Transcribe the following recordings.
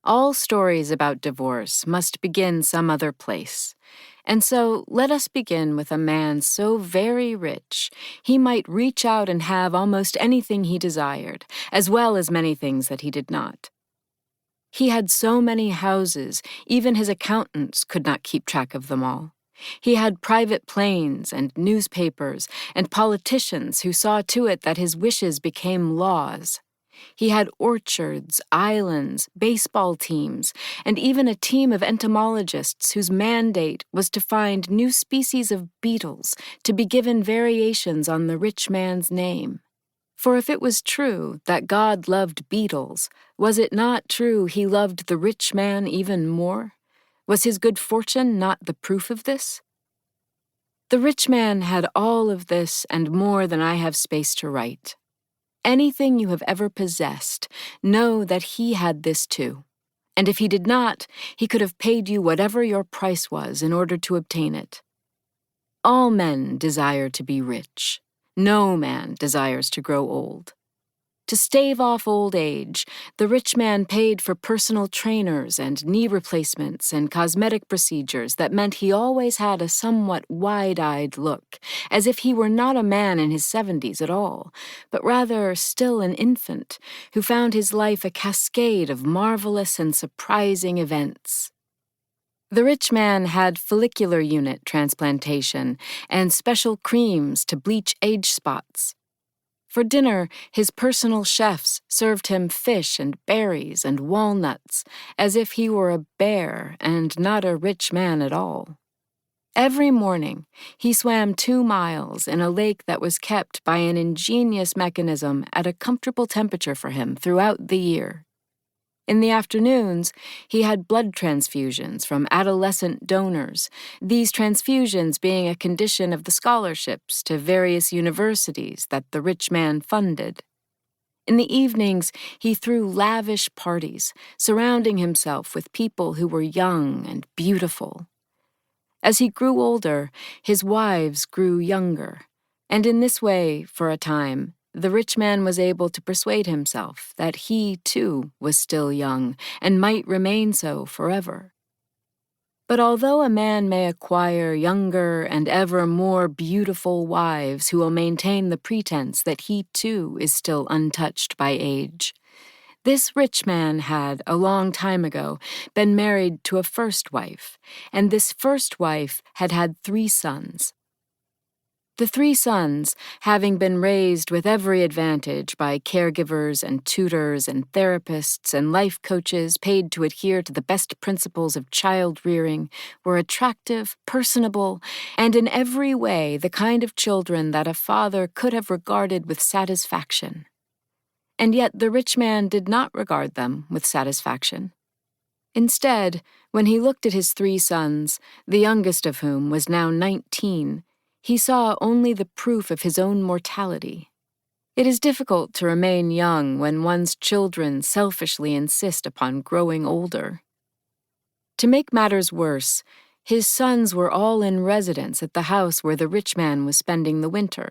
All stories about divorce must begin some other place. And so let us begin with a man so very rich he might reach out and have almost anything he desired, as well as many things that he did not. He had so many houses, even his accountants could not keep track of them all. He had private planes and newspapers and politicians who saw to it that his wishes became laws. He had orchards, islands, baseball teams, and even a team of entomologists whose mandate was to find new species of beetles to be given variations on the rich man's name. For if it was true that God loved beetles, was it not true he loved the rich man even more? Was his good fortune not the proof of this? The rich man had all of this and more than I have space to write. Anything you have ever possessed, know that he had this too. And if he did not, he could have paid you whatever your price was in order to obtain it. All men desire to be rich. No man desires to grow old. To stave off old age, the rich man paid for personal trainers and knee replacements and cosmetic procedures that meant he always had a somewhat wide-eyed look, as if he were not a man in his 70s at all, but rather still an infant who found his life a cascade of marvelous and surprising events. The rich man had follicular unit transplantation and special creams to bleach age spots. For dinner, his personal chefs served him fish and berries and walnuts, as if he were a bear and not a rich man at all. Every morning, he swam 2 miles in a lake that was kept by an ingenious mechanism at a comfortable temperature for him throughout the year. In the afternoons, he had blood transfusions from adolescent donors, these transfusions being a condition of the scholarships to various universities that the rich man funded. In the evenings, he threw lavish parties, surrounding himself with people who were young and beautiful. As he grew older, his wives grew younger, and in this way, for a time, the rich man was able to persuade himself that he, too, was still young and might remain so forever. But although a man may acquire younger and ever more beautiful wives who will maintain the pretense that he, too, is still untouched by age, this rich man had, a long time ago, been married to a first wife, and this first wife had had 3 sons. The 3 sons, having been raised with every advantage by caregivers and tutors and therapists and life coaches paid to adhere to the best principles of child rearing, were attractive, personable, and in every way the kind of children that a father could have regarded with satisfaction. And yet the rich man did not regard them with satisfaction. Instead, when he looked at his 3 sons, the youngest of whom was now 19, he saw only the proof of his own mortality. It is difficult to remain young when one's children selfishly insist upon growing older. To make matters worse, his sons were all in residence at the house where the rich man was spending the winter.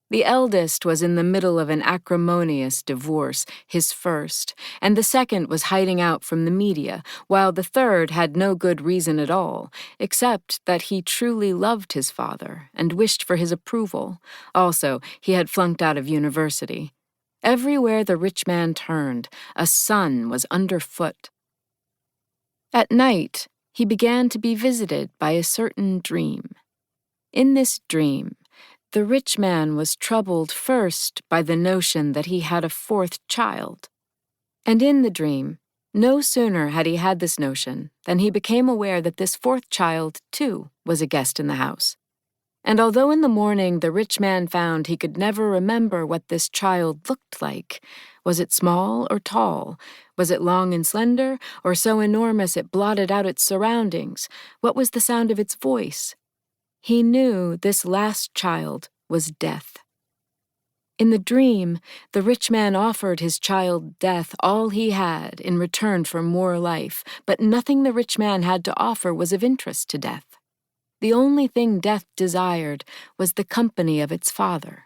The eldest was in the middle of an acrimonious divorce, his first, and the second was hiding out from the media, while the third had no good reason at all, except that he truly loved his father and wished for his approval. Also, he had flunked out of university. Everywhere the rich man turned, a son was underfoot. At night, he began to be visited by a certain dream. In this dream, the rich man was troubled first by the notion that he had a 4th child. And in the dream, no sooner had he had this notion than he became aware that this 4th child, too, was a guest in the house. And although in the morning the rich man found he could never remember what this child looked like, was it small or tall? Was it long and slender, or so enormous it blotted out its surroundings? What was the sound of its voice? He knew this last child was death. In the dream, the rich man offered his child Death all he had in return for more life, but nothing the rich man had to offer was of interest to Death. The only thing Death desired was the company of its father.